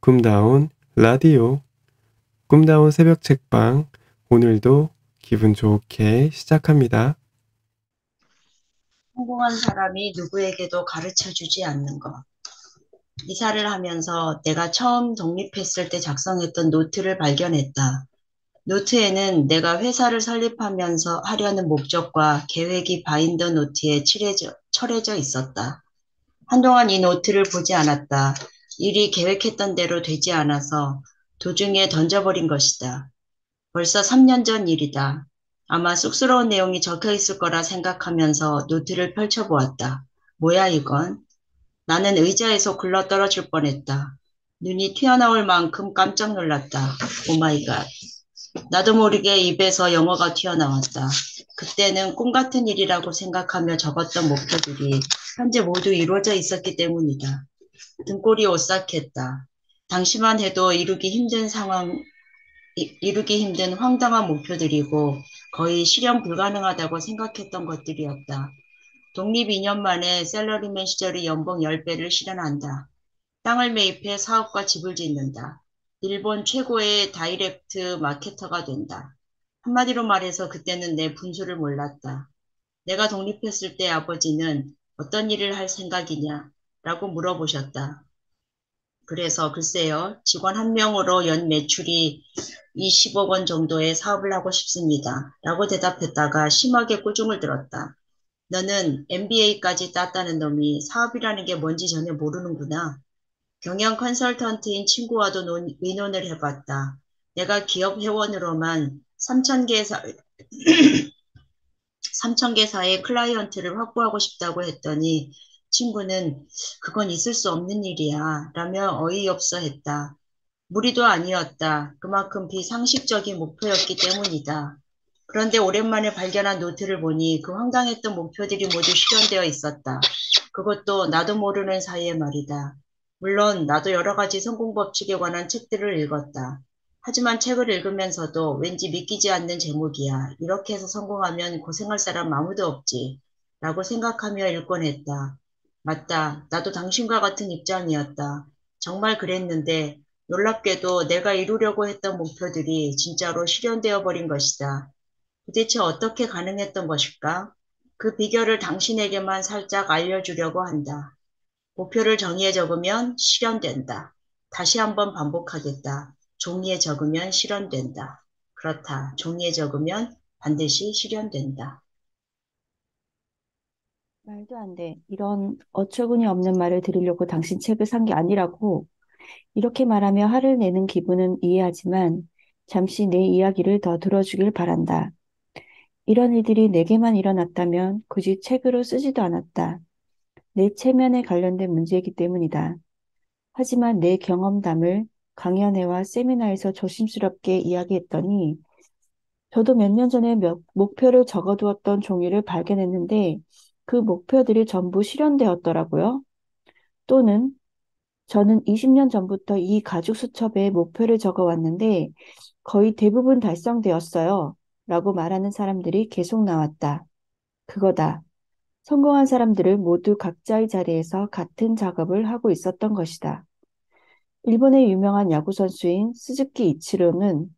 꿈다운 라디오, 꿈다운 새벽 책방, 오늘도 기분 좋게 시작합니다. 성공한 사람이 누구에게도 가르쳐주지 않는 것. 이사를 하면서 내가 처음 독립했을 때 작성했던 노트를 발견했다. 노트에는 내가 회사를 설립하면서 하려는 목적과 계획이 바인더 노트에 철해져 있었다. 한동안 이 노트를 보지 않았다. 일이 계획했던 대로 되지 않아서 도중에 던져버린 것이다. 벌써 3년 전 일이다. 아마 쑥스러운 내용이 적혀 있을 거라 생각하면서 노트를 펼쳐보았다. 뭐야 이건? 나는 의자에서 굴러떨어질 뻔했다. 눈이 튀어나올 만큼 깜짝 놀랐다. 오마이갓. 나도 모르게 입에서 영어가 튀어나왔다. 그때는 꿈 같은 일이라고 생각하며 적었던 목표들이 현재 모두 이루어져 있었기 때문이다. 등골이 오싹했다. 당시만 해도 이루기 힘든 황당한 목표들이고 거의 실현 불가능하다고 생각했던 것들이었다. 독립 2년 만에 샐러리맨 시절의 연봉 10배를 실현한다. 땅을 매입해 사업과 집을 짓는다. 일본 최고의 다이렉트 마케터가 된다. 한마디로 말해서 그때는 내 분수를 몰랐다. 내가 독립했을 때 아버지는 어떤 일을 할 생각이냐? 라고 물어보셨다. 그래서 글쎄요, 직원 한 명으로 연 매출이 20억 원 정도의 사업을 하고 싶습니다. 라고 대답했다가 심하게 꾸중을 들었다. 너는 MBA까지 땄다는 놈이 사업이라는 게 뭔지 전혀 모르는구나. 경영 컨설턴트인 친구와도 의논을 해봤다. 내가 기업 회원으로만 3,000개사, 3,000개사의 클라이언트를 확보하고 싶다고 했더니 친구는 그건 있을 수 없는 일이야 라며 어이없어 했다. 무리도 아니었다. 그만큼 비상식적인 목표였기 때문이다. 그런데 오랜만에 발견한 노트를 보니 그 황당했던 목표들이 모두 실현되어 있었다. 그것도 나도 모르는 사이에 말이다. 물론 나도 여러 가지 성공 법칙에 관한 책들을 읽었다. 하지만 책을 읽으면서도 왠지 믿기지 않는 제목이야. 이렇게 해서 성공하면 고생할 사람 아무도 없지. 라고 생각하며 읽곤 했다. 맞다. 나도 당신과 같은 입장이었다. 정말 그랬는데 놀랍게도 내가 이루려고 했던 목표들이 진짜로 실현되어 버린 것이다. 도대체 어떻게 가능했던 것일까? 그 비결을 당신에게만 살짝 알려주려고 한다. 목표를 정의에 적으면 실현된다. 다시 한번 반복하겠다. 종이에 적으면 실현된다. 그렇다. 종이에 적으면 반드시 실현된다. 말도 안 돼. 이런 어처구니 없는 말을 들으려고 당신 책을 산 게 아니라고. 이렇게 말하며 화를 내는 기분은 이해하지만 잠시 내 이야기를 더 들어주길 바란다. 이런 일들이 내게만 일어났다면 굳이 책으로 쓰지도 않았다. 내 체면에 관련된 문제이기 때문이다. 하지만 내 경험담을 강연회와 세미나에서 조심스럽게 이야기했더니 저도 몇 년 전에 목표를 적어두었던 종이를 발견했는데 그 목표들이 전부 실현되었더라고요. 또는 저는 20년 전부터 이 가죽 수첩에 목표를 적어왔는데 거의 대부분 달성되었어요. 라고 말하는 사람들이 계속 나왔다. 그거다. 성공한 사람들을 모두 각자의 자리에서 같은 작업을 하고 있었던 것이다. 일본의 유명한 야구 선수인 스즈키 이치로는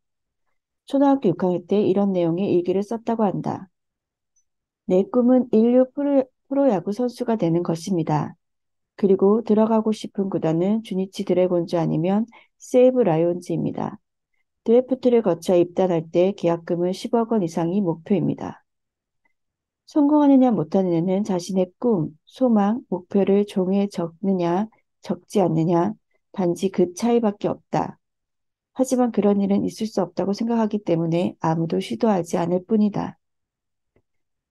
초등학교 6학년 때 이런 내용의 일기를 썼다고 한다. 내 꿈은 인류 프로야구 선수가 되는 것입니다. 그리고 들어가고 싶은 구단은 주니치 드래곤즈 아니면 세이브 라이온즈입니다. 드래프트를 거쳐 입단할 때 계약금은 10억 원 이상이 목표입니다. 성공하느냐 못하느냐는 자신의 꿈, 소망, 목표를 종이에 적느냐, 적지 않느냐, 단지 그 차이밖에 없다. 하지만 그런 일은 있을 수 없다고 생각하기 때문에 아무도 시도하지 않을 뿐이다.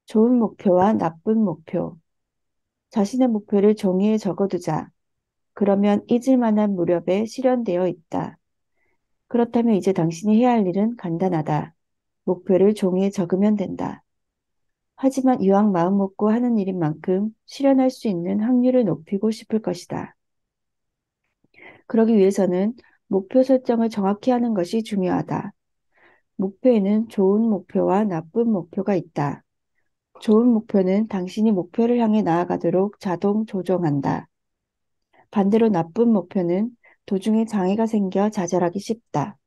좋은 목표와 나쁜 목표. 자신의 목표를 종이에 적어두자. 그러면 잊을 만한 무렵에 실현되어 있다. 그렇다면 이제 당신이 해야 할 일은 간단하다. 목표를 종이에 적으면 된다. 하지만 이왕 마음 먹고 하는 일인 만큼 실현할 수 있는 확률을 높이고 싶을 것이다. 그러기 위해서는 목표 설정을 정확히 하는 것이 중요하다. 목표에는 좋은 목표와 나쁜 목표가 있다. 좋은 목표는 당신이 목표를 향해 나아가도록 자동 조정한다. 반대로 나쁜 목표는 도중에 장애가 생겨 좌절하기 쉽다.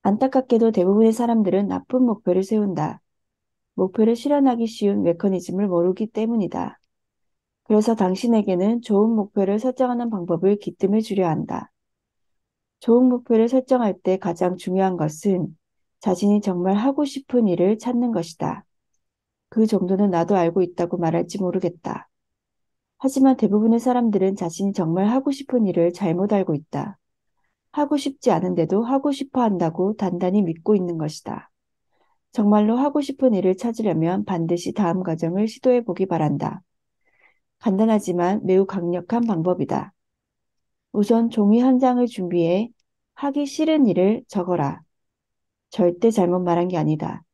안타깝게도 대부분의 사람들은 나쁜 목표를 세운다. 목표를 실현하기 쉬운 메커니즘을 모르기 때문이다. 그래서 당신에게는 좋은 목표를 설정하는 방법을 기뜸해 주려 한다. 좋은 목표를 설정할 때 가장 중요한 것은 자신이 정말 하고 싶은 일을 찾는 것이다. 그 정도는 나도 알고 있다고 말할지 모르겠다. 하지만 대부분의 사람들은 자신이 정말 하고 싶은 일을 잘못 알고 있다. 하고 싶지 않은데도 하고 싶어 한다고 단단히 믿고 있는 것이다. 정말로 하고 싶은 일을 찾으려면 반드시 다음 과정을 시도해 보기 바란다. 간단하지만 매우 강력한 방법이다. 우선 종이 한 장을 준비해 하기 싫은 일을 적어라. 절대 잘못 말한 게 아니다.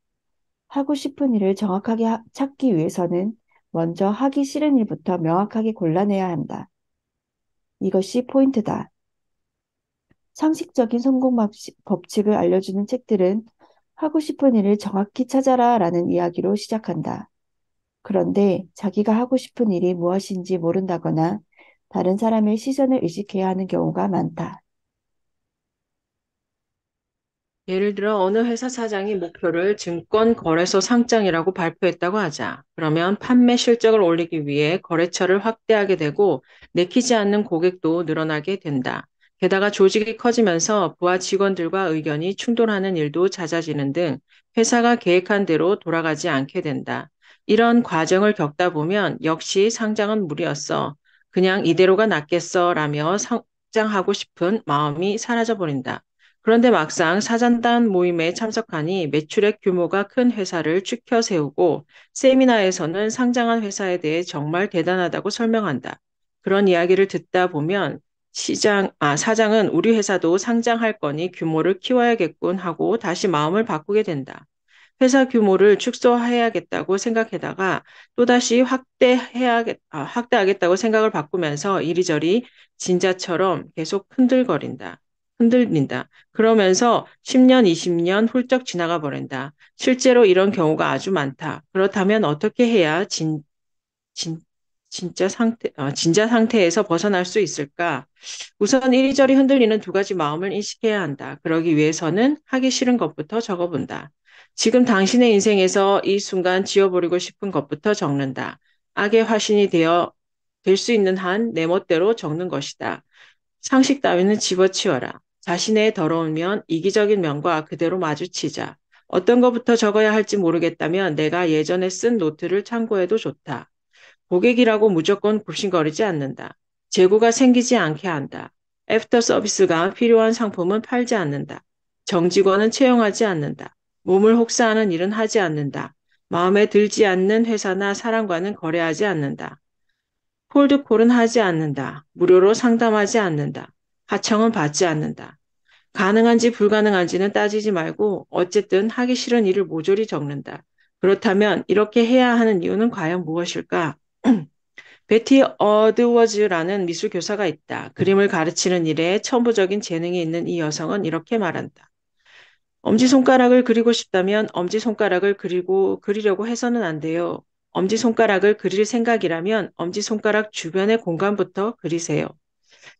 하고 싶은 일을 정확하게 찾기 위해서는 먼저 하기 싫은 일부터 명확하게 골라내야 한다. 이것이 포인트다. 상식적인 성공 법칙을 알려주는 책들은 하고 싶은 일을 정확히 찾아라 라는 이야기로 시작한다. 그런데 자기가 하고 싶은 일이 무엇인지 모른다거나 다른 사람의 시선을 의식해야 하는 경우가 많다. 예를 들어 어느 회사 사장이 목표를 증권거래소 상장이라고 발표했다고 하자. 그러면 판매 실적을 올리기 위해 거래처를 확대하게 되고 내키지 않는 고객도 늘어나게 된다. 게다가 조직이 커지면서 부하 직원들과 의견이 충돌하는 일도 잦아지는 등 회사가 계획한 대로 돌아가지 않게 된다. 이런 과정을 겪다 보면 역시 상장은 무리였어. 그냥 이대로가 낫겠어 라며 상장하고 싶은 마음이 사라져버린다. 그런데 막상 사전단 모임에 참석하니 매출액 규모가 큰 회사를 추켜 세우고 세미나에서는 상장한 회사에 대해 정말 대단하다고 설명한다. 그런 이야기를 듣다 보면 사장은 우리 회사도 상장할 거니 규모를 키워야겠군 하고 다시 마음을 바꾸게 된다. 회사 규모를 축소해야겠다고 생각하다가 또다시 확대하겠다고 생각을 바꾸면서 이리저리 진자처럼 계속 흔들린다. 그러면서 10년, 20년 훌쩍 지나가 버린다. 실제로 이런 경우가 아주 많다. 그렇다면 어떻게 해야 진, 진자 상태에서 벗어날 수 있을까? 우선 이리저리 흔들리는 두 가지 마음을 인식해야 한다. 그러기 위해서는 하기 싫은 것부터 적어본다. 지금 당신의 인생에서 이 순간 지워버리고 싶은 것부터 적는다. 악의 화신이 될 수 있는 한 내 멋대로 적는 것이다. 상식 따위는 집어치워라. 자신의 더러우면 이기적인 면과 그대로 마주치자. 어떤 것부터 적어야 할지 모르겠다면 내가 예전에 쓴 노트를 참고해도 좋다. 고객이라고 무조건 굽신거리지 않는다. 재고가 생기지 않게 한다. 애프터 서비스가 필요한 상품은 팔지 않는다. 정직원은 채용하지 않는다. 몸을 혹사하는 일은 하지 않는다. 마음에 들지 않는 회사나 사람과는 거래하지 않는다. 콜드콜은 하지 않는다. 무료로 상담하지 않는다. 하청은 받지 않는다. 가능한지 불가능한지는 따지지 말고 어쨌든 하기 싫은 일을 모조리 적는다. 그렇다면 이렇게 해야 하는 이유는 과연 무엇일까? 베티 어드워즈라는 미술 교사가 있다. 그림을 가르치는 일에 천부적인 재능이 있는 이 여성은 이렇게 말한다. 엄지손가락을 그리고 싶다면 엄지손가락을 그리려고 해서는 안 돼요. 엄지손가락을 그릴 생각이라면 엄지손가락 주변의 공간부터 그리세요.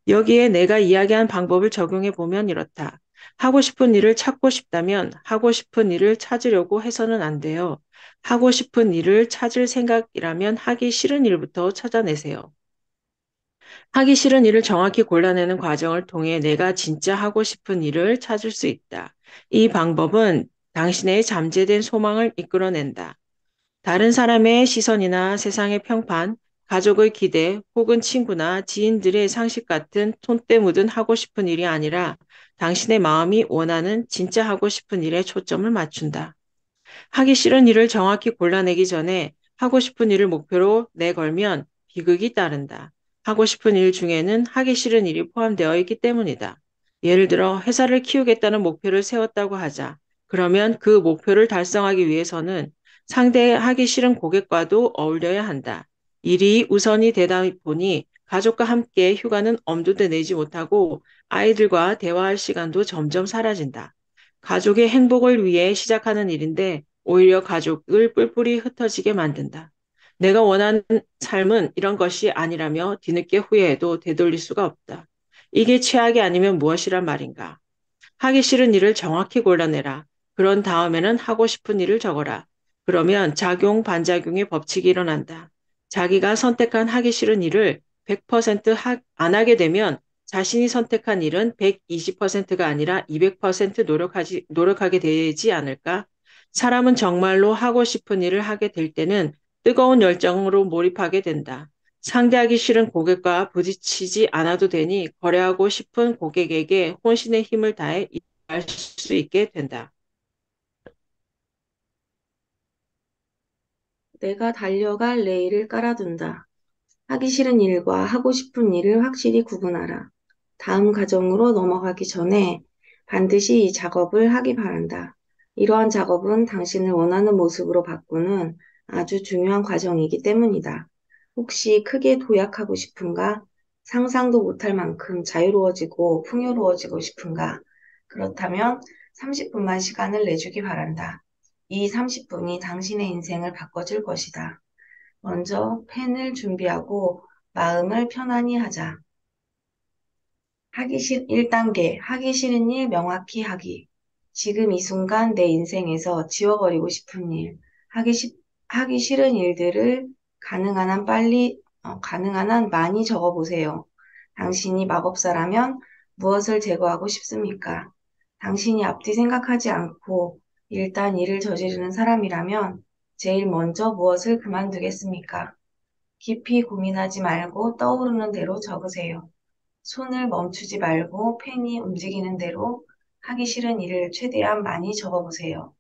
여기에 내가 이야기한 방법을 적용해 보면 이렇다. 하고 싶은 일을 찾고 싶다면 하고 싶은 일을 찾으려고 해서는 안 돼요. 하고 싶은 일을 찾을 생각이라면 하기 싫은 일부터 찾아내세요. 하기 싫은 일을 정확히 골라내는 과정을 통해 내가 진짜 하고 싶은 일을 찾을 수 있다. 이 방법은 당신의 잠재된 소망을 이끌어낸다. 다른 사람의 시선이나 세상의 평판, 가족의 기대 혹은 친구나 지인들의 상식 같은 손때 묻은 하고 싶은 일이 아니라 당신의 마음이 원하는 진짜 하고 싶은 일에 초점을 맞춘다. 하기 싫은 일을 정확히 골라내기 전에 하고 싶은 일을 목표로 내걸면 비극이 따른다. 하고 싶은 일 중에는 하기 싫은 일이 포함되어 있기 때문이다. 예를 들어 회사를 키우겠다는 목표를 세웠다고 하자. 그러면 그 목표를 달성하기 위해서는 상대하기 싫은 고객과도 어울려야 한다. 일이 우선이 되다 보니 가족과 함께 휴가는 엄두도 내지 못하고 아이들과 대화할 시간도 점점 사라진다. 가족의 행복을 위해 시작하는 일인데 오히려 가족을 뿔뿔이 흩어지게 만든다. 내가 원하는 삶은 이런 것이 아니라며 뒤늦게 후회해도 되돌릴 수가 없다. 이게 최악이 아니면 무엇이란 말인가? 하기 싫은 일을 정확히 골라내라. 그런 다음에는 하고 싶은 일을 적어라. 그러면 작용, 반작용의 법칙이 일어난다. 자기가 선택한 하기 싫은 일을 100% 안 하게 되면 자신이 선택한 일은 120%가 아니라 200% 노력하게 되지 않을까? 사람은 정말로 하고 싶은 일을 하게 될 때는 뜨거운 열정으로 몰입하게 된다. 상대하기 싫은 고객과 부딪히지 않아도 되니 거래하고 싶은 고객에게 혼신의 힘을 다해 할 수 있게 된다. 내가 달려갈 레일을 깔아둔다. 하기 싫은 일과 하고 싶은 일을 확실히 구분하라. 다음 과정으로 넘어가기 전에 반드시 이 작업을 하기 바란다. 이러한 작업은 당신을 원하는 모습으로 바꾸는 아주 중요한 과정이기 때문이다. 혹시 크게 도약하고 싶은가? 상상도 못할 만큼 자유로워지고 풍요로워지고 싶은가? 그렇다면 30분만 시간을 내주기 바란다. 이 30분이 당신의 인생을 바꿔줄 것이다. 먼저 펜을 준비하고 마음을 편안히 하자. 1단계, 하기 싫은 일 명확히 하기. 지금 이 순간 내 인생에서 지워버리고 싶은 일, 하기 싫은 일들을 가능한 한 많이 적어보세요. 당신이 마법사라면 무엇을 제거하고 싶습니까? 당신이 앞뒤 생각하지 않고 일단 일을 저지르는 사람이라면 제일 먼저 무엇을 그만두겠습니까? 깊이 고민하지 말고 떠오르는 대로 적으세요. 손을 멈추지 말고 펜이 움직이는 대로 하기 싫은 일을 최대한 많이 적어보세요.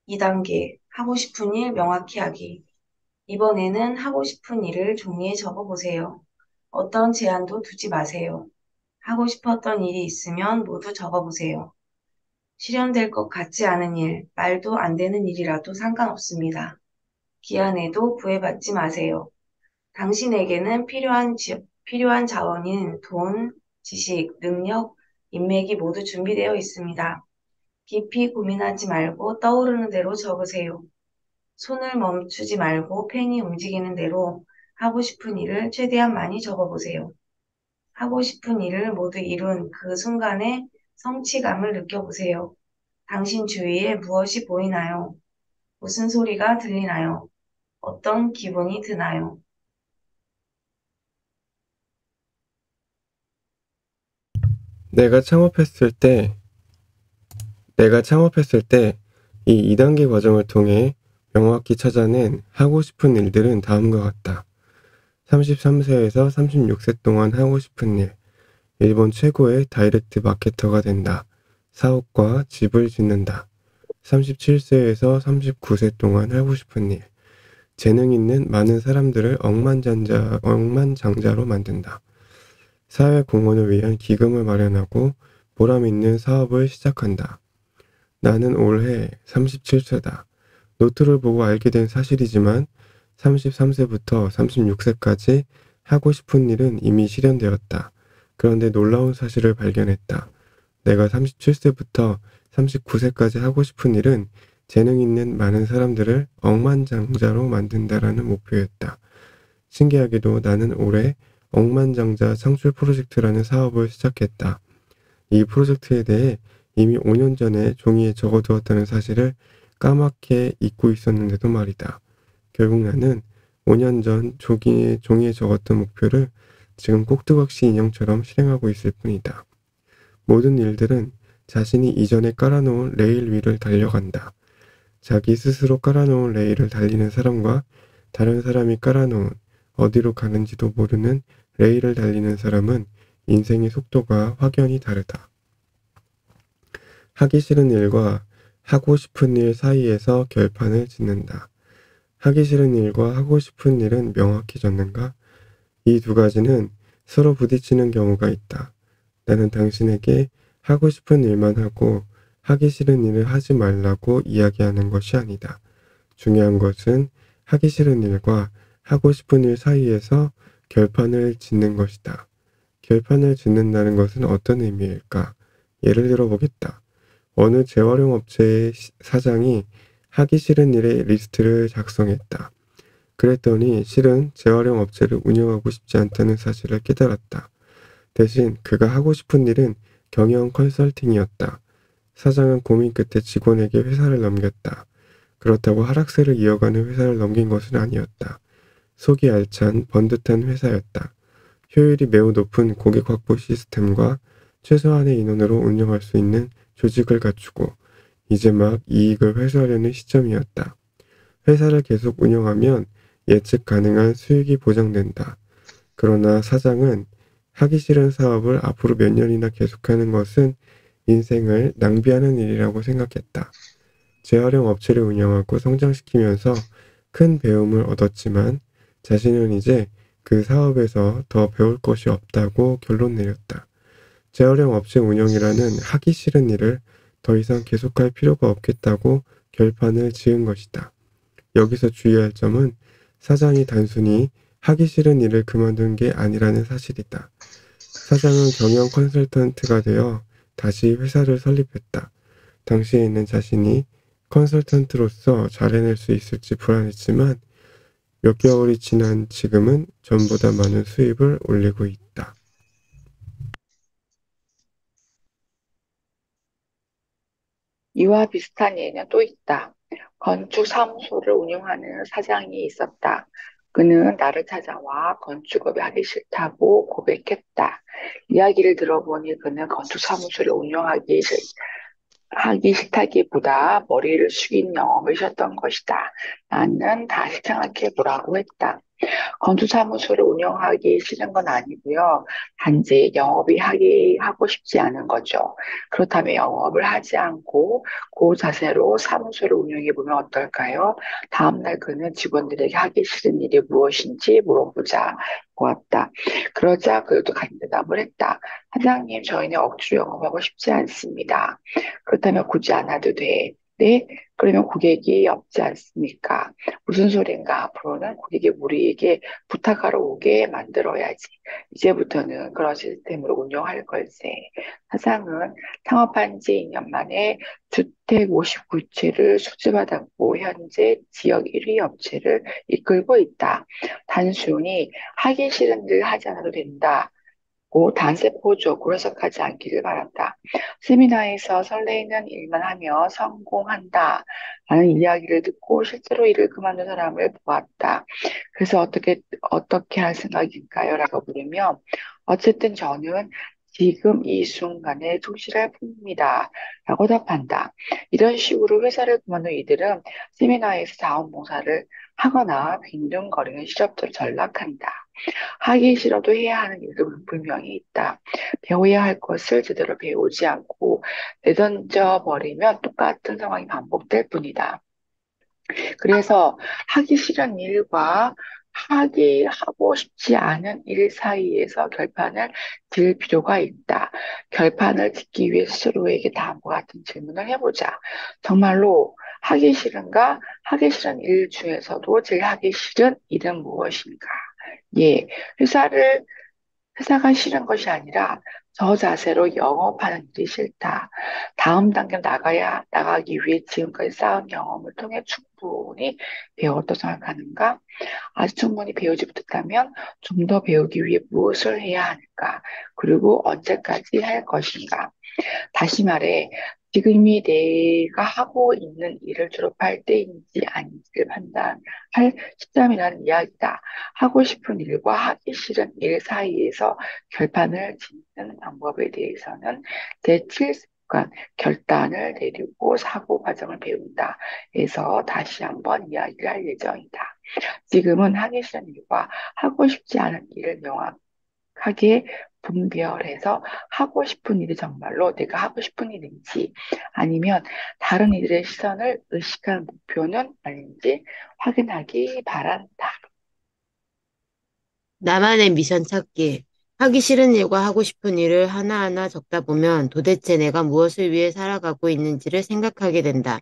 2단계, 하고 싶은 일 명확히 하기. 이번에는 하고 싶은 일을 종이에 적어보세요. 어떤 제한도 두지 마세요. 하고 싶었던 일이 있으면 모두 적어보세요. 실현될 것 같지 않은 일, 말도 안 되는 일이라도 상관없습니다. 기한에도 구애받지 마세요. 당신에게는 필요한 자원인 돈, 지식, 능력, 인맥이 모두 준비되어 있습니다. 깊이 고민하지 말고 떠오르는 대로 적으세요. 손을 멈추지 말고 펜이 움직이는 대로 하고 싶은 일을 최대한 많이 적어보세요. 하고 싶은 일을 모두 이룬 그 순간의 성취감을 느껴보세요. 당신 주위에 무엇이 보이나요? 무슨 소리가 들리나요? 어떤 기분이 드나요? 내가 창업했을 때 이 2단계 과정을 통해 명확히 찾아낸 하고 싶은 일들은 다음과 같다. 33세에서 36세 동안 하고 싶은 일. 일본 최고의 다이렉트 마케터가 된다. 사업과 집을 짓는다. 37세에서 39세 동안 하고 싶은 일. 재능 있는 많은 사람들을 억만장자로 만든다. 사회 공헌을 위한 기금을 마련하고 보람 있는 사업을 시작한다. 나는 올해 37세다. 노트를 보고 알게 된 사실이지만 33세부터 36세까지 하고 싶은 일은 이미 실현되었다. 그런데 놀라운 사실을 발견했다. 내가 37세부터 39세까지 하고 싶은 일은 재능 있는 많은 사람들을 억만장자로 만든다라는 목표였다. 신기하게도 나는 올해 억만장자 창출 프로젝트라는 사업을 시작했다. 이 프로젝트에 대해 이미 5년 전에 종이에 적어두었다는 사실을 까맣게 잊고 있었는데도 말이다. 결국 나는 5년 전 종이에 적었던 목표를 지금 꼭두각시 인형처럼 실행하고 있을 뿐이다. 모든 일들은 자신이 이전에 깔아놓은 레일 위를 달려간다. 자기 스스로 깔아놓은 레일을 달리는 사람과 다른 사람이 깔아놓은 어디로 가는지도 모르는 레일을 달리는 사람은 인생의 속도가 확연히 다르다. 하기 싫은 일과 하고 싶은 일 사이에서 결판을 짓는다. 하기 싫은 일과 하고 싶은 일은 명확히 졌는가? 이 두 가지는 서로 부딪히는 경우가 있다. 나는 당신에게 하고 싶은 일만 하고 하기 싫은 일을 하지 말라고 이야기하는 것이 아니다. 중요한 것은 하기 싫은 일과 하고 싶은 일 사이에서 결판을 짓는 것이다. 결판을 짓는다는 것은 어떤 의미일까? 예를 들어 보겠다. 어느 재활용 업체의 사장이 하기 싫은 일의 리스트를 작성했다. 그랬더니 실은 재활용 업체를 운영하고 싶지 않다는 사실을 깨달았다. 대신 그가 하고 싶은 일은 경영 컨설팅이었다. 사장은 고민 끝에 직원에게 회사를 넘겼다. 그렇다고 하락세를 이어가는 회사를 넘긴 것은 아니었다. 속이 알찬 번듯한 회사였다. 효율이 매우 높은 고객 확보 시스템과 최소한의 인원으로 운영할 수 있는 조직을 갖추고 이제 막 이익을 회수하려는 시점이었다. 회사를 계속 운영하면 예측 가능한 수익이 보장된다. 그러나 사장은 하기 싫은 사업을 앞으로 몇 년이나 계속하는 것은 인생을 낭비하는 일이라고 생각했다. 재활용 업체를 운영하고 성장시키면서 큰 배움을 얻었지만 자신은 이제 그 사업에서 더 배울 것이 없다고 결론 내렸다. 재활용 업체 운영이라는 하기 싫은 일을 더 이상 계속할 필요가 없겠다고 결판을 지은 것이다. 여기서 주의할 점은 사장이 단순히 하기 싫은 일을 그만둔 게 아니라는 사실이다. 사장은 경영 컨설턴트가 되어 다시 회사를 설립했다. 당시에는 자신이 컨설턴트로서 잘 해낼 수 있을지 불안했지만 몇 개월이 지난 지금은 전보다 많은 수입을 올리고 있다. 이와 비슷한 예는 또 있다. 건축 사무소를 운영하는 사장이 있었다. 그는 나를 찾아와 건축업이 하기 싫다고 고백했다. 이야기를 들어보니 그는 건축 사무소를 하기 싫다기보다 머리를 숙인 영업이셨던 것이다. 나는 다시 생각해 보라고 했다. 건축사무소를 운영하기 싫은 건 아니고요. 단지 하고 싶지 않은 거죠. 그렇다면 영업을 하지 않고 그 자세로 사무소를 운영해 보면 어떨까요? 다음날 그는 직원들에게 하기 싫은 일이 무엇인지 물어보자 고왔다. 그러자 그들도 같은 대답을 했다. 사장님, 저희는 억지로 영업하고 싶지 않습니다. 그렇다면 굳이 안 와도 돼. 네? 그러면 고객이 없지 않습니까? 무슨 소린가? 앞으로는 고객이 우리에게 부탁하러 오게 만들어야지. 이제부터는 그런 시스템으로 운영할 걸세. 사장은 창업한 지 2년 만에 주택 59채를 수주받았고 현재 지역 1위 업체를 이끌고 있다. 단순히 하기 싫은 일 하지 않아도 된다. 고 단세포적으로 해석하지 않기를 바란다. 세미나에서 설레이는 일만 하며 성공한다. 라는 이야기를 듣고 실제로 일을 그만둔 사람을 보았다. 그래서 어떻게 할 생각인가요? 라고 물으면, 어쨌든 저는 지금 이 순간에 충실할 뿐입니다. 라고 답한다. 이런 식으로 회사를 그만둔 이들은 세미나에서 자원봉사를 하거나 빈둥거리는 실업자로 전락한다. 하기 싫어도 해야 하는 일도 분명히 있다. 배워야 할 것을 제대로 배우지 않고 내던져 버리면 똑같은 상황이 반복될 뿐이다. 그래서 하기 싫은 일과 하고 싶지 않은 일 사이에서 결판을 질 필요가 있다. 결판을 짓기 위해 스스로에게 다음과 같은 질문을 해보자. 정말로 하기 싫은가? 하기 싫은 일 중에서도 제일 하기 싫은 일은 무엇인가? 예, 회사를 회사가 싫은 것이 아니라 저 자세로 영업하는 일이 싫다. 다음 단계 나가기 위해 지금까지 쌓은 경험을 통해 충분히 배웠다고 생각하는가? 아직 충분히 배우지 못했다면 좀 더 배우기 위해 무엇을 해야 하는가? 그리고 언제까지 할 것인가? 다시 말해, 지금이 내가 하고 있는 일을 졸업할 때인지 아닌지를 판단할 시점이라는 이야기다. 하고 싶은 일과 하기 싫은 일 사이에서 결판을 짓는 방법에 대해서는 제7습관 결단을 내리고 사고 과정을 배운다. 해서 다시 한번 이야기를 할 예정이다. 지금은 하기 싫은 일과 하고 싶지 않은 일을 명확하게 분별해서 하고 싶은 일이 정말로 내가 하고 싶은 일인지 아니면 다른 이들의 시선을 의식한 목표는 아닌지 확인하기 바란다. 나만의 미션 찾기. 하기 싫은 일과 하고 싶은 일을 하나하나 적다 보면 도대체 내가 무엇을 위해 살아가고 있는지를 생각하게 된다.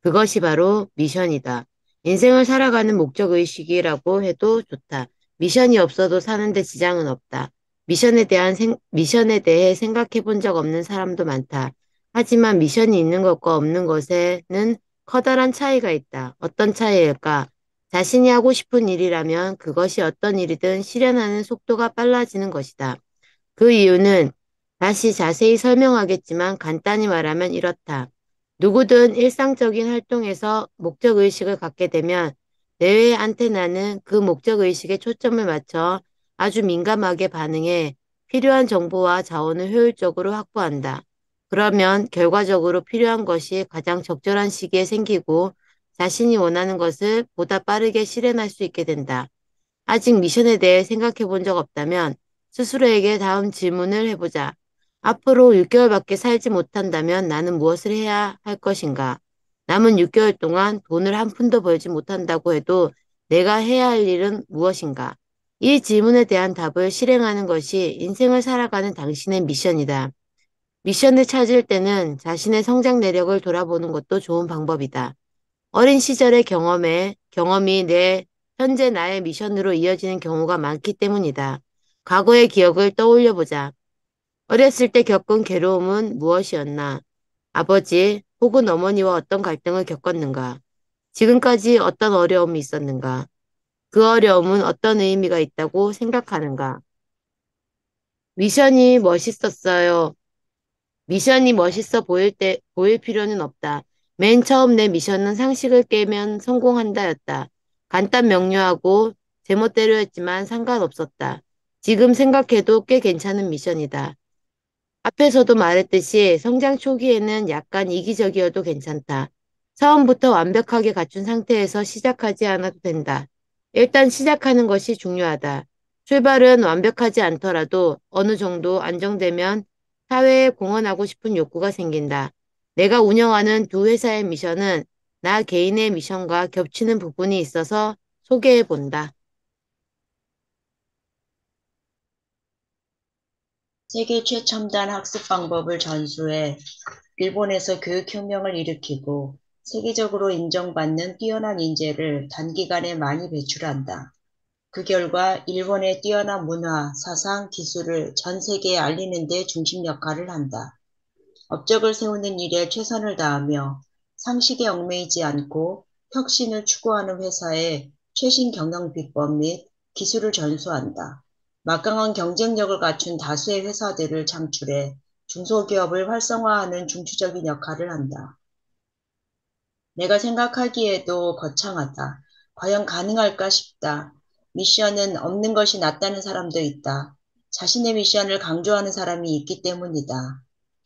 그것이 바로 미션이다. 인생을 살아가는 목적의식이라고 해도 좋다. 미션이 없어도 사는데 지장은 없다. 미션에 대해 생각해 본 적 없는 사람도 많다. 하지만 미션이 있는 것과 없는 것에는 커다란 차이가 있다. 어떤 차이일까? 자신이 하고 싶은 일이라면 그것이 어떤 일이든 실현하는 속도가 빨라지는 것이다. 그 이유는 다시 자세히 설명하겠지만 간단히 말하면 이렇다. 누구든 일상적인 활동에서 목적의식을 갖게 되면 뇌의 안테나는 그 목적의식에 초점을 맞춰 아주 민감하게 반응해 필요한 정보와 자원을 효율적으로 확보한다. 그러면 결과적으로 필요한 것이 가장 적절한 시기에 생기고 자신이 원하는 것을 보다 빠르게 실현할 수 있게 된다. 아직 미션에 대해 생각해 본 적 없다면 스스로에게 다음 질문을 해보자. 앞으로 6개월밖에 살지 못한다면 나는 무엇을 해야 할 것인가? 남은 6개월 동안 돈을 한 푼도 벌지 못한다고 해도 내가 해야 할 일은 무엇인가? 이 질문에 대한 답을 실행하는 것이 인생을 살아가는 당신의 미션이다. 미션을 찾을 때는 자신의 성장 내력을 돌아보는 것도 좋은 방법이다. 어린 시절의 경험이 내 현재 나의 미션으로 이어지는 경우가 많기 때문이다. 과거의 기억을 떠올려 보자. 어렸을 때 겪은 괴로움은 무엇이었나? 아버지 혹은 어머니와 어떤 갈등을 겪었는가? 지금까지 어떤 어려움이 있었는가? 그 어려움은 어떤 의미가 있다고 생각하는가? 미션이 멋있었어요. 미션이 멋있어 보일 필요는 없다. 맨 처음 내 미션은 상식을 깨면 성공한다였다. 간단 명료하고 제멋대로였지만 상관없었다. 지금 생각해도 꽤 괜찮은 미션이다. 앞에서도 말했듯이 성장 초기에는 약간 이기적이어도 괜찮다. 처음부터 완벽하게 갖춘 상태에서 시작하지 않아도 된다. 일단 시작하는 것이 중요하다. 출발은 완벽하지 않더라도 어느 정도 안정되면 사회에 공헌하고 싶은 욕구가 생긴다. 내가 운영하는 두 회사의 미션은 나 개인의 미션과 겹치는 부분이 있어서 소개해 본다. 세계 최첨단 학습 방법을 전수해 일본에서 교육혁명을 일으키고 세계적으로 인정받는 뛰어난 인재를 단기간에 많이 배출한다. 그 결과 일본의 뛰어난 문화, 사상, 기술을 전 세계에 알리는 데 중심 역할을 한다. 업적을 세우는 일에 최선을 다하며 상식에 얽매이지 않고 혁신을 추구하는 회사의 최신 경영 비법 및 기술을 전수한다. 막강한 경쟁력을 갖춘 다수의 회사들을 창출해 중소기업을 활성화하는 중추적인 역할을 한다. 내가 생각하기에도 거창하다. 과연 가능할까 싶다. 미션은 없는 것이 낫다는 사람도 있다. 자신의 미션을 강조하는 사람이 있기 때문이다.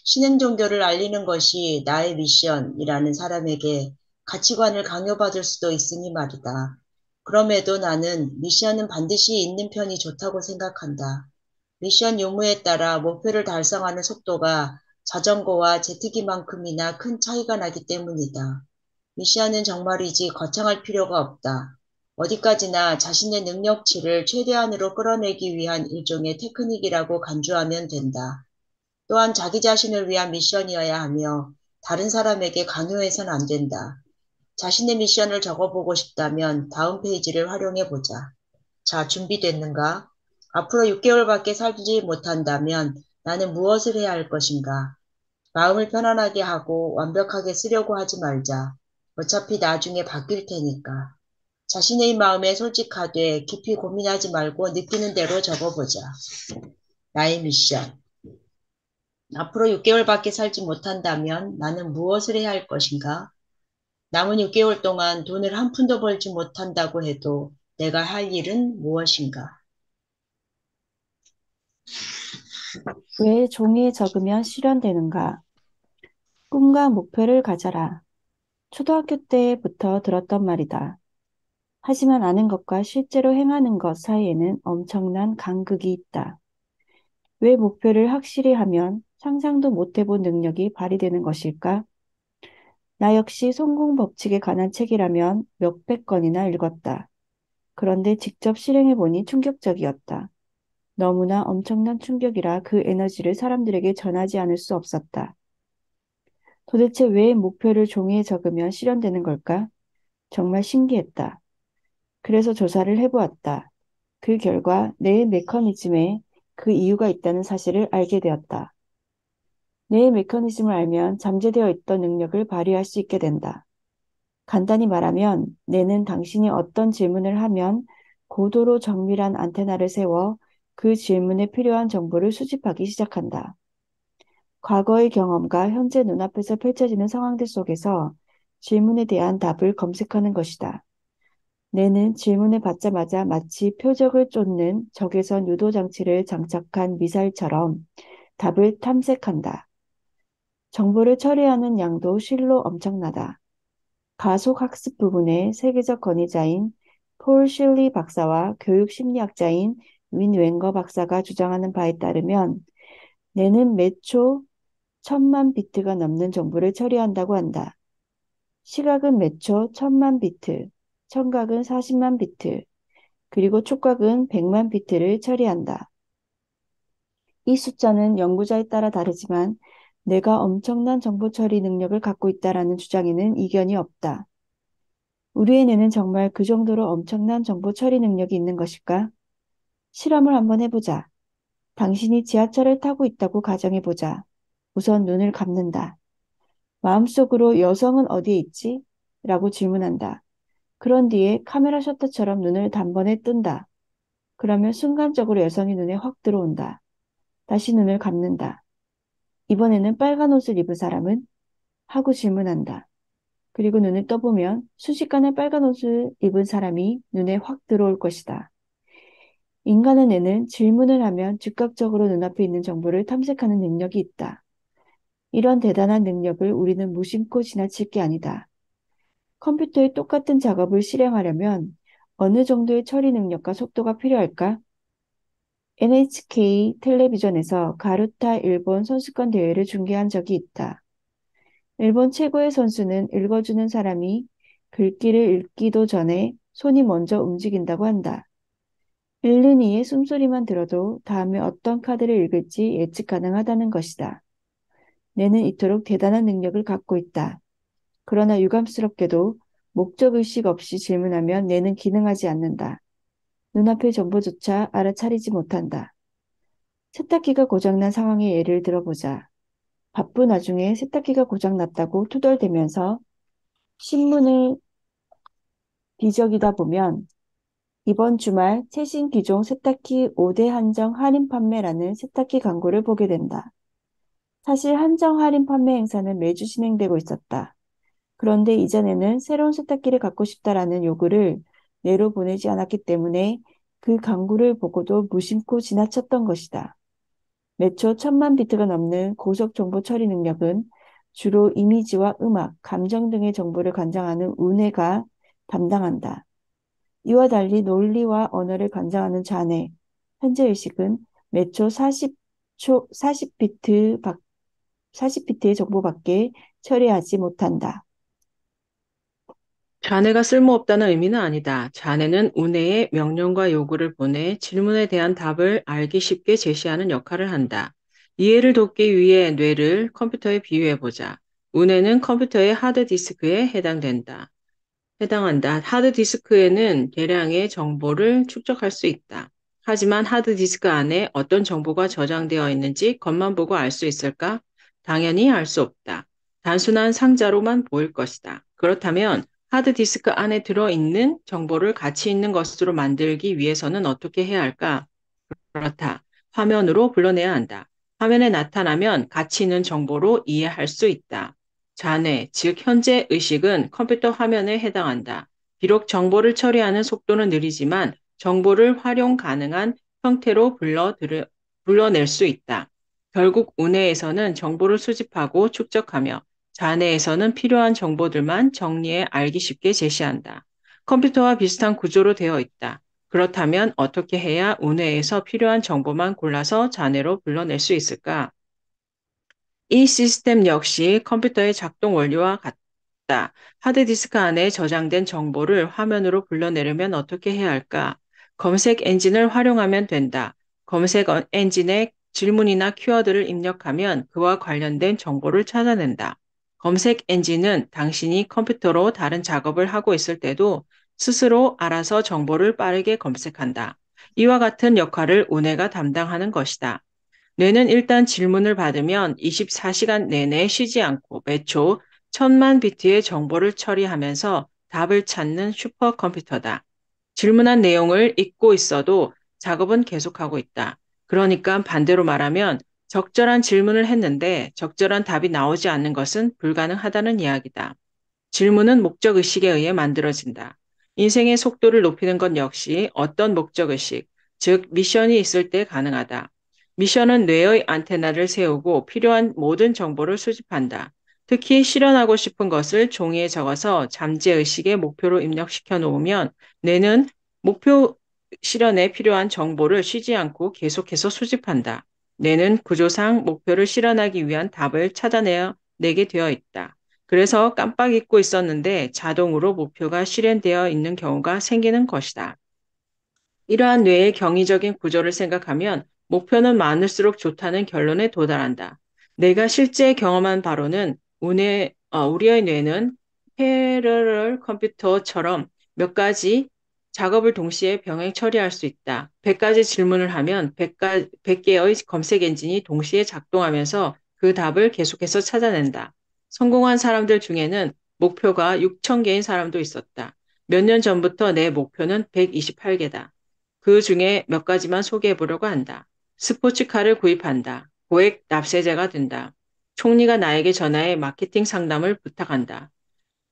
신흥 종교를 알리는 것이 나의 미션이라는 사람에게 가치관을 강요받을 수도 있으니 말이다. 그럼에도 나는 미션은 반드시 있는 편이 좋다고 생각한다. 미션 유무에 따라 목표를 달성하는 속도가 자전거와 제트기만큼이나 큰 차이가 나기 때문이다. 미션은 정말이지 거창할 필요가 없다. 어디까지나 자신의 능력치를 최대한으로 끌어내기 위한 일종의 테크닉이라고 간주하면 된다. 또한 자기 자신을 위한 미션이어야 하며 다른 사람에게 강요해선 안 된다. 자신의 미션을 적어보고 싶다면 다음 페이지를 활용해보자. 자, 준비됐는가? 앞으로 6개월밖에 살지 못한다면 나는 무엇을 해야 할 것인가? 마음을 편안하게 하고 완벽하게 쓰려고 하지 말자. 어차피 나중에 바뀔 테니까. 자신의 마음에 솔직하되 깊이 고민하지 말고 느끼는 대로 적어보자. 나의 미션. 앞으로 6개월밖에 살지 못한다면 나는 무엇을 해야 할 것인가? 남은 6개월 동안 돈을 한 푼도 벌지 못한다고 해도 내가 할 일은 무엇인가? 왜 종이에 적으면 실현되는가? 꿈과 목표를 가져라. 초등학교 때부터 들었던 말이다. 하지만 아는 것과 실제로 행하는 것 사이에는 엄청난 간극이 있다. 왜 목표를 확실히 하면 상상도 못 해본 능력이 발휘되는 것일까? 나 역시 성공 법칙에 관한 책이라면 몇백 건이나 읽었다. 그런데 직접 실행해보니 충격적이었다. 너무나 엄청난 충격이라 그 에너지를 사람들에게 전하지 않을 수 없었다. 도대체 왜 목표를 종이에 적으면 실현되는 걸까? 정말 신기했다. 그래서 조사를 해보았다. 그 결과 뇌의 메커니즘에 그 이유가 있다는 사실을 알게 되었다. 뇌의 메커니즘을 알면 잠재되어 있던 능력을 발휘할 수 있게 된다. 간단히 말하면 뇌는 당신이 어떤 질문을 하면 고도로 정밀한 안테나를 세워 그 질문에 필요한 정보를 수집하기 시작한다. 과거의 경험과 현재 눈앞에서 펼쳐지는 상황들 속에서 질문에 대한 답을 검색하는 것이다. 뇌는 질문을 받자마자 마치 표적을 쫓는 적외선 유도 장치를 장착한 미사일처럼 답을 탐색한다. 정보를 처리하는 양도 실로 엄청나다. 가속학습 부분의 세계적 권위자인 폴 실리 박사와 교육심리학자인 윈 웬거 박사가 주장하는 바에 따르면 뇌는 매 초 1000만 비트가 넘는 정보를 처리한다고 한다. 시각은 매 초 1000만 비트, 청각은 40만 비트, 그리고 촉각은 100만 비트를 처리한다. 이 숫자는 연구자에 따라 다르지만 뇌가 엄청난 정보 처리 능력을 갖고 있다라는 주장에는 이견이 없다. 우리의 뇌는 정말 그 정도로 엄청난 정보 처리 능력이 있는 것일까? 실험을 한번 해보자. 당신이 지하철을 타고 있다고 가정해보자. 우선 눈을 감는다. 마음속으로 여성은 어디에 있지? 라고 질문한다. 그런 뒤에 카메라 셔터처럼 눈을 단번에 뜬다. 그러면 순간적으로 여성이 눈에 확 들어온다. 다시 눈을 감는다. 이번에는 빨간 옷을 입은 사람은? 하고 질문한다. 그리고 눈을 떠보면 순식간에 빨간 옷을 입은 사람이 눈에 확 들어올 것이다. 인간의 뇌는 질문을 하면 즉각적으로 눈앞에 있는 정보를 탐색하는 능력이 있다. 이런 대단한 능력을 우리는 무심코 지나칠 게 아니다. 컴퓨터의 똑같은 작업을 실행하려면 어느 정도의 처리 능력과 속도가 필요할까? NHK 텔레비전에서 가루타 일본 선수권 대회를 중계한 적이 있다. 일본 최고의 선수는 읽어주는 사람이 글귀를 읽기도 전에 손이 먼저 움직인다고 한다. 읽는 이의 숨소리만 들어도 다음에 어떤 카드를 읽을지 예측 가능하다는 것이다. 뇌는 이토록 대단한 능력을 갖고 있다. 그러나 유감스럽게도 목적의식 없이 질문하면 뇌는 기능하지 않는다. 눈앞의 정보조차 알아차리지 못한다. 세탁기가 고장난 상황의 예를 들어보자. 바쁜 와중에 세탁기가 고장났다고 투덜대면서 신문을 뒤적이다 보면 이번 주말 최신 기종 세탁기 5대 한정 할인 판매라는 세탁기 광고를 보게 된다. 사실 한정 할인 판매 행사는 매주 진행되고 있었다. 그런데 이전에는 새로운 세탁기를 갖고 싶다라는 요구를 뇌로 보내지 않았기 때문에 그 광고를 보고도 무심코 지나쳤던 것이다. 매초 1000만 비트가 넘는 고속 정보 처리 능력은 주로 이미지와 음악, 감정 등의 정보를 관장하는 우뇌가 담당한다. 이와 달리 논리와 언어를 관장하는 좌뇌, 현재 의식은 매초 40비트의 정보밖에 처리하지 못한다. 자네가 쓸모없다는 의미는 아니다. 자네는 우뇌에 명령과 요구를 보내 질문에 대한 답을 알기 쉽게 제시하는 역할을 한다. 이해를 돕기 위해 뇌를 컴퓨터에 비유해보자. 우뇌는 컴퓨터의 하드디스크에 해당한다. 하드디스크에는 대량의 정보를 축적할 수 있다. 하지만 하드디스크 안에 어떤 정보가 저장되어 있는지 겉만 보고 알 수 있을까? 당연히 알 수 없다. 단순한 상자로만 보일 것이다. 그렇다면 하드디스크 안에 들어있는 정보를 가치 있는 것으로 만들기 위해서는 어떻게 해야 할까? 그렇다. 화면으로 불러내야 한다. 화면에 나타나면 가치 있는 정보로 이해할 수 있다. 자뇌, 즉 현재 의식은 컴퓨터 화면에 해당한다. 비록 정보를 처리하는 속도는 느리지만 정보를 활용 가능한 형태로 불러낼 수 있다. 결국 우뇌에서는 정보를 수집하고 축적하며 자뇌에서는 필요한 정보들만 정리해 알기 쉽게 제시한다. 컴퓨터와 비슷한 구조로 되어 있다. 그렇다면 어떻게 해야 우뇌에서 필요한 정보만 골라서 자뇌로 불러낼 수 있을까? 이 시스템 역시 컴퓨터의 작동 원리와 같다. 하드디스크 안에 저장된 정보를 화면으로 불러내려면 어떻게 해야 할까? 검색 엔진을 활용하면 된다. 검색 엔진에 질문이나 키워드를 입력하면 그와 관련된 정보를 찾아낸다. 검색 엔진은 당신이 컴퓨터로 다른 작업을 하고 있을 때도 스스로 알아서 정보를 빠르게 검색한다. 이와 같은 역할을 우뇌가 담당하는 것이다. 뇌는 일단 질문을 받으면 24시간 내내 쉬지 않고 매초 천만 비트의 정보를 처리하면서 답을 찾는 슈퍼컴퓨터다. 질문한 내용을 잊고 있어도 작업은 계속하고 있다. 그러니까 반대로 말하면 적절한 질문을 했는데 적절한 답이 나오지 않는 것은 불가능하다는 이야기다. 질문은 목적의식에 의해 만들어진다. 인생의 속도를 높이는 것 역시 어떤 목적의식, 즉 미션이 있을 때 가능하다. 미션은 뇌의 안테나를 세우고 필요한 모든 정보를 수집한다. 특히 실현하고 싶은 것을 종이에 적어서 잠재의식의 목표로 입력시켜 놓으면 뇌는 목표 실현에 필요한 정보를 쉬지 않고 계속해서 수집한다. 뇌는 구조상 목표를 실현하기 위한 답을 찾아내게 되어 있다. 그래서 깜빡 잊고 있었는데 자동으로 목표가 실현되어 있는 경우가 생기는 것이다. 이러한 뇌의 경이적인 구조를 생각하면 목표는 많을수록 좋다는 결론에 도달한다. 내가 실제 경험한 바로는 우리의 뇌는 패러럴 컴퓨터처럼 몇 가지 작업을 동시에 병행 처리할 수 있다. 100가지 질문을 하면 100개의 검색 엔진이 동시에 작동하면서 그 답을 계속해서 찾아낸다. 성공한 사람들 중에는 목표가 6,000개인 사람도 있었다. 몇 년 전부터 내 목표는 128개다. 그 중에 몇 가지만 소개해 보려고 한다. 스포츠카를 구입한다. 고액 납세자가 된다. 총리가 나에게 전화해 마케팅 상담을 부탁한다.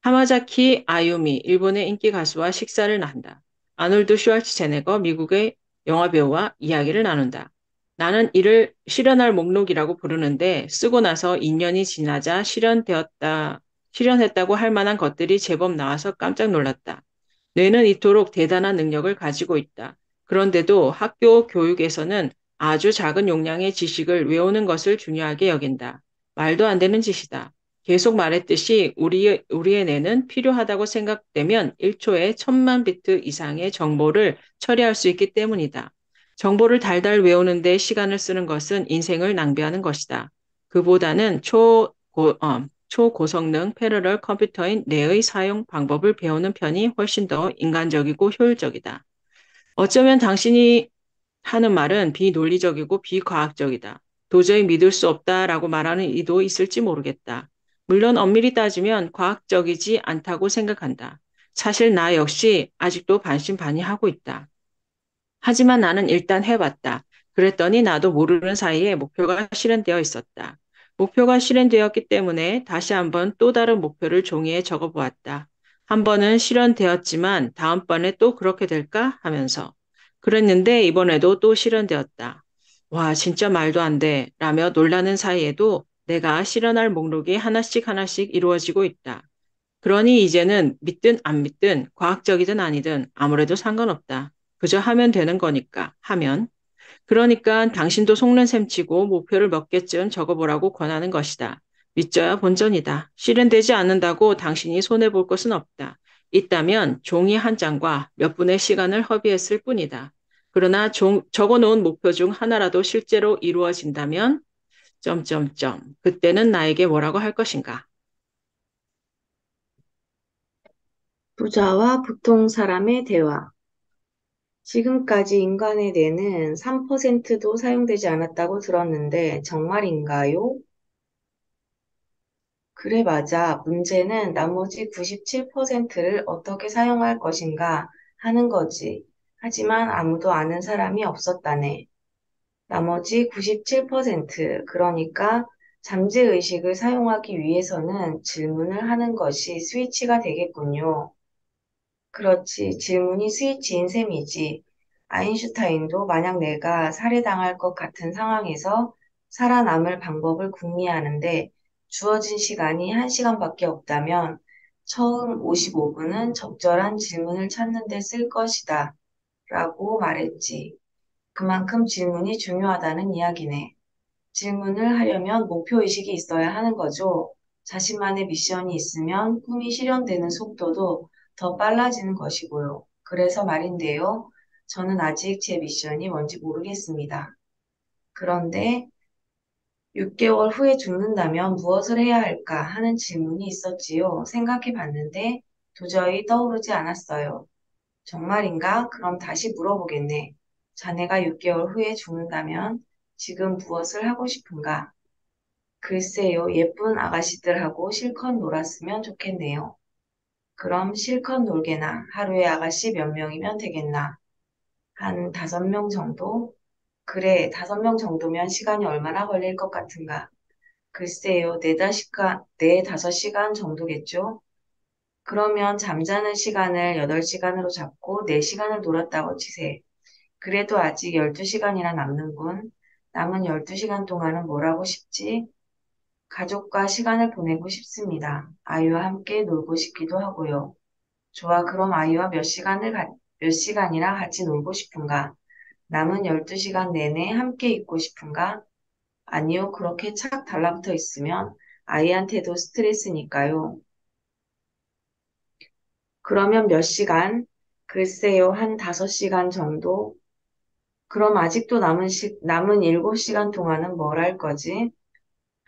하마자키 아유미, 일본의 인기 가수와 식사를 한다. 아놀드 슈왈츠제네거, 미국의 영화배우와 이야기를 나눈다. 나는 이를 실현할 목록이라고 부르는데 쓰고 나서 2년이 지나자 실현했다고 할 만한 것들이 제법 나와서 깜짝 놀랐다. 뇌는 이토록 대단한 능력을 가지고 있다. 그런데도 학교 교육에서는 아주 작은 용량의 지식을 외우는 것을 중요하게 여긴다. 말도 안 되는 짓이다. 계속 말했듯이 우리의 뇌는 필요하다고 생각되면 1초에 1000만 비트 이상의 정보를 처리할 수 있기 때문이다. 정보를 달달 외우는데 시간을 쓰는 것은 인생을 낭비하는 것이다. 그보다는 초고성능 패러럴 컴퓨터인 뇌의 사용 방법을 배우는 편이 훨씬 더 인간적이고 효율적이다. 어쩌면 당신이 하는 말은 비논리적이고 비과학적이다. 도저히 믿을 수 없다라고 말하는 이도 있을지 모르겠다. 물론 엄밀히 따지면 과학적이지 않다고 생각한다. 사실 나 역시 아직도 반신반의하고 있다. 하지만 나는 일단 해봤다. 그랬더니 나도 모르는 사이에 목표가 실현되어 있었다. 목표가 실현되었기 때문에 다시 한번 또 다른 목표를 종이에 적어보았다. 한 번은 실현되었지만 다음번에 또 그렇게 될까 하면서. 그랬는데 이번에도 또 실현되었다. 와, 진짜 말도 안 돼. 라며 놀라는 사이에도 내가 실현할 목록이 하나씩 하나씩 이루어지고 있다. 그러니 이제는 믿든 안 믿든 과학적이든 아니든 아무래도 상관없다. 그저 하면 되는 거니까 하면. 그러니까 당신도 속는 셈 치고 목표를 몇 개쯤 적어보라고 권하는 것이다. 믿져야 본전이다. 실현되지 않는다고 당신이 손해볼 것은 없다. 있다면 종이 한 장과 몇 분의 시간을 허비했을 뿐이다. 그러나 적어놓은 목표 중 하나라도 실제로 이루어진다면 그때는 나에게 뭐라고 할 것인가? 부자와 보통 사람의 대화. 지금까지 인간의 뇌는 3%도 사용되지 않았다고 들었는데 정말인가요? 그래, 맞아. 문제는 나머지 97%를 어떻게 사용할 것인가 하는 거지. 하지만 아무도 아는 사람이 없었다네. 나머지 97%, 그러니까 잠재의식을 사용하기 위해서는 질문을 하는 것이 스위치가 되겠군요. 그렇지, 질문이 스위치인 셈이지. 아인슈타인도 만약 내가 살해당할 것 같은 상황에서 살아남을 방법을 궁리하는데 주어진 시간이 1시간밖에 없다면 처음 55분은 적절한 질문을 찾는 데 쓸 것이다 라고 말했지. 그만큼 질문이 중요하다는 이야기네. 질문을 하려면 목표의식이 있어야 하는 거죠. 자신만의 미션이 있으면 꿈이 실현되는 속도도 더 빨라지는 것이고요. 그래서 말인데요. 저는 아직 제 미션이 뭔지 모르겠습니다. 그런데 6개월 후에 죽는다면 무엇을 해야 할까 하는 질문이 있었지요. 생각해 봤는데 도저히 떠오르지 않았어요. 정말인가? 그럼 다시 물어보겠네. 자네가 6개월 후에 죽는다면 지금 무엇을 하고 싶은가? 글쎄요, 예쁜 아가씨들하고 실컷 놀았으면 좋겠네요. 그럼 실컷 놀게나 하루에 아가씨 몇 명이면 되겠나? 한 5명 정도? 그래, 5명 정도면 시간이 얼마나 걸릴 것 같은가? 글쎄요, 4-5시간 정도겠죠? 그러면 잠자는 시간을 8시간으로 잡고 4시간을 놀았다고 치세. 그래도 아직 12시간이나 남는군. 남은 12시간 동안은 뭘 하고 싶지? 가족과 시간을 보내고 싶습니다. 아이와 함께 놀고 싶기도 하고요. 좋아, 그럼 아이와 몇 시간이나 같이 놀고 싶은가? 남은 12시간 내내 함께 있고 싶은가? 아니요, 그렇게 착 달라붙어 있으면 아이한테도 스트레스니까요. 그러면 몇 시간? 글쎄요, 한 5시간 정도? 그럼 아직도 남은 7시간 동안은 뭘 할 거지?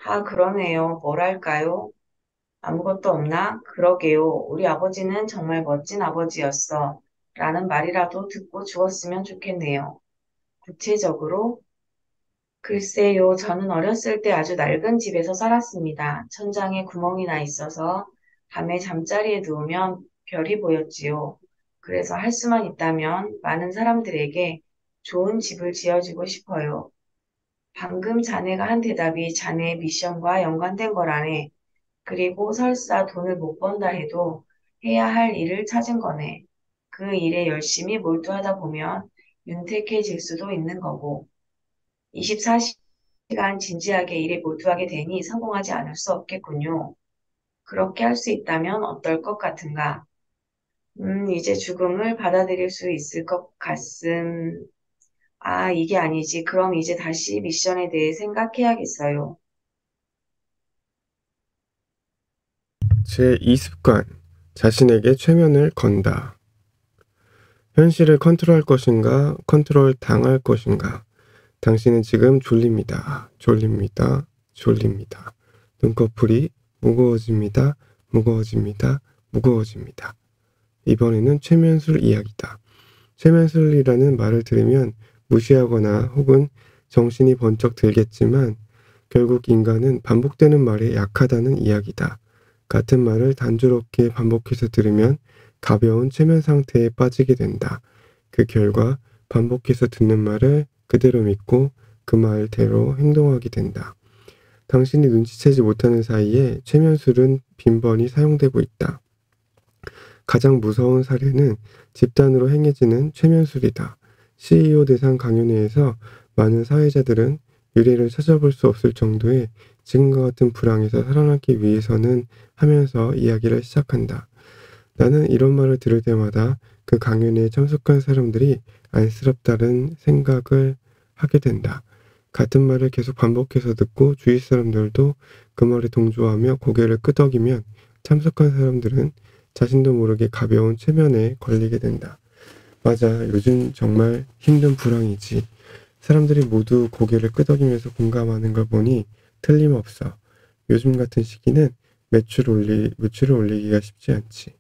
아, 그러네요. 뭘 할까요? 아무것도 없나? 그러게요. 우리 아버지는 정말 멋진 아버지였어. 라는 말이라도 듣고 죽었으면 좋겠네요. 구체적으로, 글쎄요. 저는 어렸을 때 아주 낡은 집에서 살았습니다. 천장에 구멍이 나 있어서 밤에 잠자리에 누우면 별이 보였지요. 그래서 할 수만 있다면 많은 사람들에게 좋은 집을 지어주고 싶어요. 방금 자네가 한 대답이 자네의 미션과 연관된 거라네. 그리고 설사 돈을 못 번다 해도 해야 할 일을 찾은 거네. 그 일에 열심히 몰두하다 보면 윤택해질 수도 있는 거고. 24시간 진지하게 일에 몰두하게 되니 성공하지 않을 수 없겠군요. 그렇게 할 수 있다면 어떨 것 같은가? 이제 죽음을 받아들일 수 있을 것 같음. 아, 이게 아니지. 그럼 이제 다시 미션에 대해 생각해야겠어요. 제2습관, 자신에게 최면을 건다. 현실을 컨트롤할 것인가, 컨트롤 당할 것인가. 당신은 지금 졸립니다. 졸립니다. 졸립니다. 눈꺼풀이 무거워집니다. 무거워집니다. 무거워집니다. 이번에는 최면술 이야기다. 최면술이라는 말을 들으면 무시하거나 혹은 정신이 번쩍 들겠지만 결국 인간은 반복되는 말에 약하다는 이야기다. 같은 말을 단조롭게 반복해서 들으면 가벼운 최면 상태에 빠지게 된다. 그 결과 반복해서 듣는 말을 그대로 믿고 그 말대로 행동하게 된다. 당신이 눈치채지 못하는 사이에 최면술은 빈번히 사용되고 있다. 가장 무서운 사례는 집단으로 행해지는 최면술이다. CEO 대상 강연회에서 많은 사회자들은 유례를 찾아볼 수 없을 정도의 지금과 같은 불황에서 살아남기 위해서는 하면서 이야기를 시작한다. 나는 이런 말을 들을 때마다 그 강연회에 참석한 사람들이 안쓰럽다는 생각을 하게 된다. 같은 말을 계속 반복해서 듣고 주위 사람들도 그 말에 동조하며 고개를 끄덕이면 참석한 사람들은 자신도 모르게 가벼운 최면에 걸리게 된다. 맞아, 요즘 정말 힘든 불황이지. 사람들이 모두 고개를 끄덕이면서 공감하는 걸 보니 틀림없어. 요즘 같은 시기는 매출을 올리기가 쉽지 않지.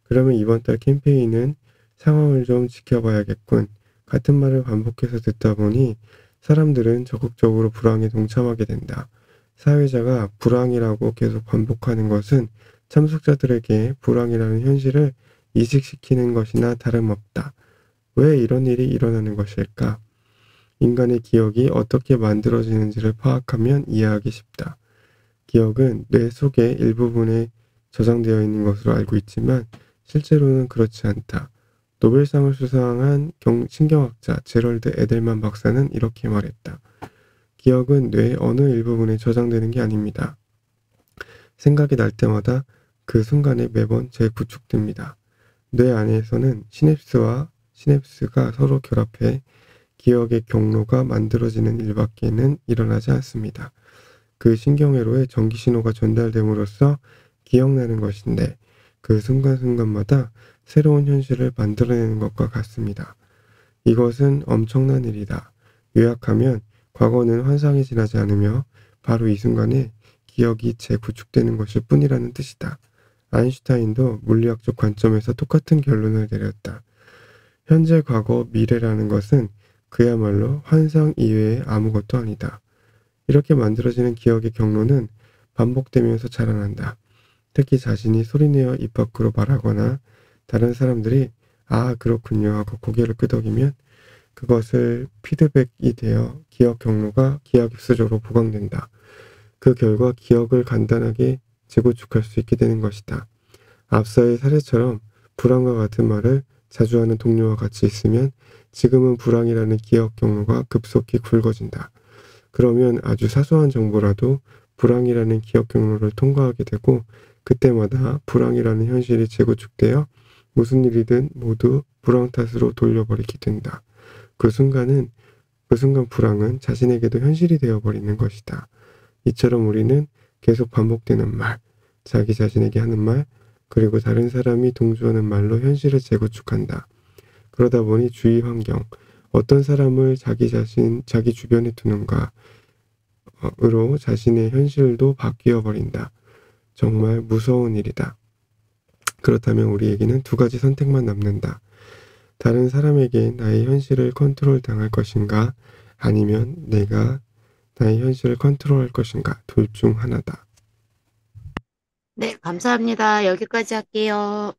그러면 이번 달 캠페인은 상황을 좀 지켜봐야겠군. 같은 말을 반복해서 듣다 보니 사람들은 적극적으로 불황에 동참하게 된다. 사회자가 불황이라고 계속 반복하는 것은 참석자들에게 불황이라는 현실을 이식시키는 것이나 다름없다. 왜 이런 일이 일어나는 것일까? 인간의 기억이 어떻게 만들어지는지를 파악하면 이해하기 쉽다. 기억은 뇌 속의 일부분에 저장되어 있는 것으로 알고 있지만 실제로는 그렇지 않다. 노벨상을 수상한 신경학자 제럴드 에델만 박사는 이렇게 말했다. 기억은 뇌의 어느 일부분에 저장되는 게 아닙니다. 생각이 날 때마다 그 순간에 매번 재구축됩니다. 뇌 안에서는 시냅스가 서로 결합해 기억의 경로가 만들어지는 일밖에는 일어나지 않습니다. 그 신경회로에 전기신호가 전달됨으로써 기억나는 것인데 그 순간순간마다 새로운 현실을 만들어내는 것과 같습니다. 이것은 엄청난 일이다. 요약하면 과거는 환상에 지나지 않으며 바로 이 순간에 기억이 재구축되는 것일 뿐이라는 뜻이다. 아인슈타인도 물리학적 관점에서 똑같은 결론을 내렸다. 현재, 과거, 미래라는 것은 그야말로 환상 이외의 아무것도 아니다. 이렇게 만들어지는 기억의 경로는 반복되면서 자라난다. 특히 자신이 소리내어 입 밖으로 말하거나 다른 사람들이 아, 그렇군요 하고 고개를 끄덕이면 그것을 피드백이 되어 기억 경로가 기하급수적으로 보강된다. 그 결과 기억을 간단하게 재구축할 수 있게 되는 것이다. 앞서의 사례처럼 불황과 같은 말을 자주 하는 동료와 같이 있으면 지금은 불황이라는 기억 경로가 급속히 굵어진다. 그러면 아주 사소한 정보라도 불황이라는 기억 경로를 통과하게 되고 그때마다 불황이라는 현실이 재구축되어 무슨 일이든 모두 불황 탓으로 돌려버리게 된다. 그 순간 불황은 자신에게도 현실이 되어버리는 것이다. 이처럼 우리는 계속 반복되는 말, 자기 자신에게 하는 말, 그리고 다른 사람이 동조하는 말로 현실을 재구축한다. 그러다 보니 주위 환경, 어떤 사람을 자기 주변에 두는가로 자신의 현실도 바뀌어 버린다. 정말 무서운 일이다. 그렇다면 우리에게는 두 가지 선택만 남는다. 다른 사람에게 나의 현실을 컨트롤 당할 것인가? 아니면 내가 나의 현실을 컨트롤할 것인가? 둘 중 하나다. 네, 감사합니다. 여기까지 할게요.